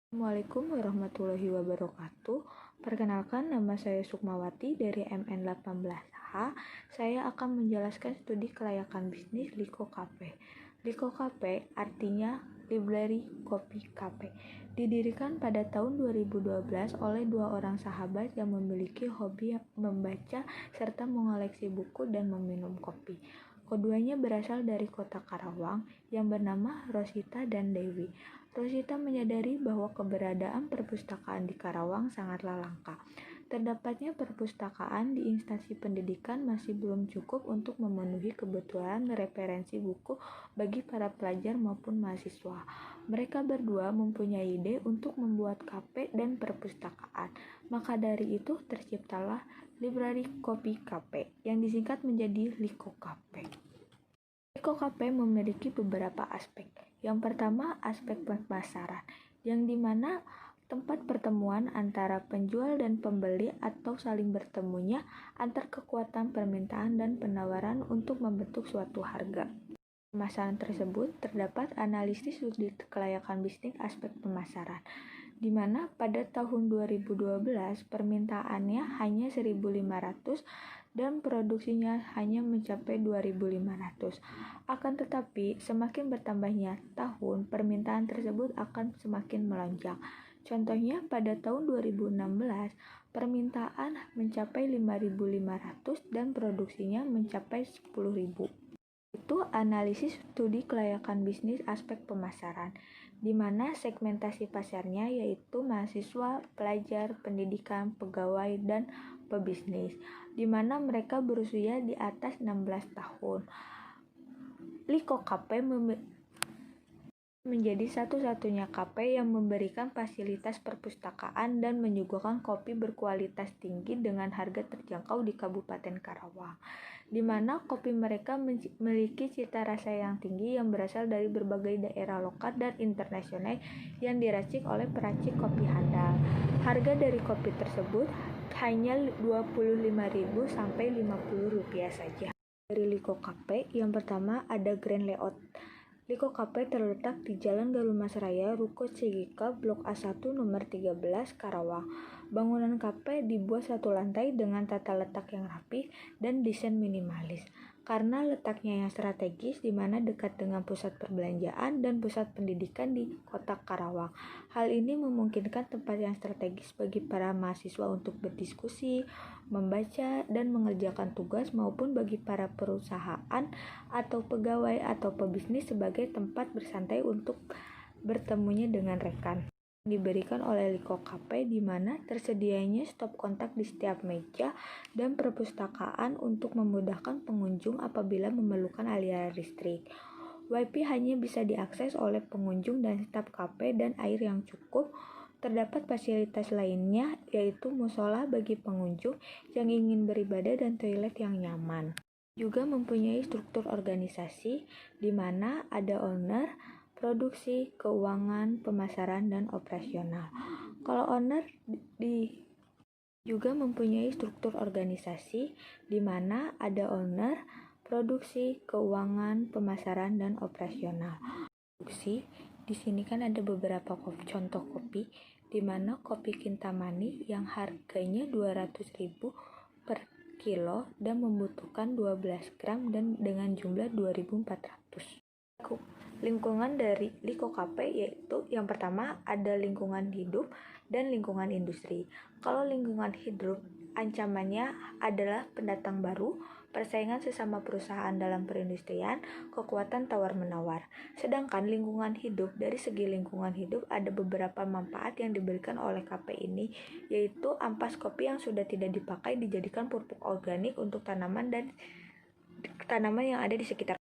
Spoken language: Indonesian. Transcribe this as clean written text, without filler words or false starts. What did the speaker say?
Assalamualaikum warahmatullahi wabarakatuh. Perkenalkan, nama saya Sukmawati dari MN18H. Saya akan menjelaskan studi kelayakan bisnis Liko Cafe. Liko Cafe artinya Library Kopi Cafe. Didirikan pada tahun 2012 oleh dua orang sahabat yang memiliki hobi membaca serta mengoleksi buku dan meminum kopi. Keduanya berasal dari kota Karawang yang bernama Rosita dan Dewi. Rosita menyadari bahwa keberadaan perpustakaan di Karawang sangatlah langka. Terdapatnya perpustakaan di instansi pendidikan masih belum cukup untuk memenuhi kebutuhan referensi buku bagi para pelajar maupun mahasiswa. Mereka berdua mempunyai ide untuk membuat kafe dan perpustakaan. Maka dari itu terciptalah Library Kopi Cafe yang disingkat menjadi Liko Cafe. Liko Cafe memiliki beberapa aspek. Yang pertama, aspek pemasaran, yang dimana tempat pertemuan antara penjual dan pembeli atau saling bertemunya antar kekuatan permintaan dan penawaran untuk membentuk suatu harga. Pemasaran tersebut terdapat analisis studi kelayakan bisnis aspek pemasaran, di mana pada tahun 2012 permintaannya hanya 1.500 dan produksinya hanya mencapai 2.500. Akan tetapi, semakin bertambahnya tahun, permintaan tersebut akan semakin melonjak. Contohnya, pada tahun 2016, permintaan mencapai 5.500 dan produksinya mencapai 10.000. Itu analisis studi kelayakan bisnis aspek pemasaran, di mana segmentasi pasarnya yaitu mahasiswa, pelajar, pendidikan, pegawai, dan pebisnis, di mana mereka berusia di atas 16 tahun. Liko Cafe menjadi satu-satunya kafe yang memberikan fasilitas perpustakaan dan menyuguhkan kopi berkualitas tinggi dengan harga terjangkau di Kabupaten Karawang, di mana kopi mereka memiliki cita rasa yang tinggi yang berasal dari berbagai daerah lokal dan internasional yang diracik oleh peracik kopi handal. Harga dari kopi tersebut hanya Rp25.000 sampai Rp50 saja. Dari Liko Cafe, yang pertama ada Grand Layout. Liko Cafe terletak di Jalan Galumas Raya, Ruko Cigika, Blok A1 nomor 13, Karawang. Bangunan kafe dibuat satu lantai dengan tata letak yang rapi dan desain minimalis. Karena letaknya yang strategis di mana dekat dengan pusat perbelanjaan dan pusat pendidikan di kota Karawang. Hal ini memungkinkan tempat yang strategis bagi para mahasiswa untuk berdiskusi, membaca, dan mengerjakan tugas maupun bagi para perusahaan atau pegawai atau pebisnis sebagai tempat bersantai untuk bertemunya dengan rekan. Diberikan oleh Liko Cafe di mana tersedianya stop kontak di setiap meja dan perpustakaan untuk memudahkan pengunjung apabila memerlukan aliran listrik. Wifi hanya bisa diakses oleh pengunjung dan staf kafe dan air yang cukup. Terdapat fasilitas lainnya yaitu musola bagi pengunjung yang ingin beribadah dan toilet yang nyaman. Juga mempunyai struktur organisasi di mana ada owner, produksi, keuangan, pemasaran, dan operasional. Kalau owner juga mempunyai struktur organisasi di mana ada owner, produksi, keuangan, pemasaran, dan operasional. Produksi di sini kan ada beberapa contoh kopi, di mana kopi Kintamani yang harganya 200.000 per kilo dan membutuhkan 12 gram dan dengan jumlah 2.400. Lingkungan dari Liko Cafe yaitu yang pertama ada lingkungan hidup dan lingkungan industri. Kalau lingkungan hidup, ancamannya adalah pendatang baru, persaingan sesama perusahaan dalam perindustrian, kekuatan tawar-menawar. Sedangkan lingkungan hidup, dari segi lingkungan hidup ada beberapa manfaat yang diberikan oleh kafe ini, yaitu ampas kopi yang sudah tidak dipakai dijadikan pupuk organik untuk tanaman yang ada di sekitar.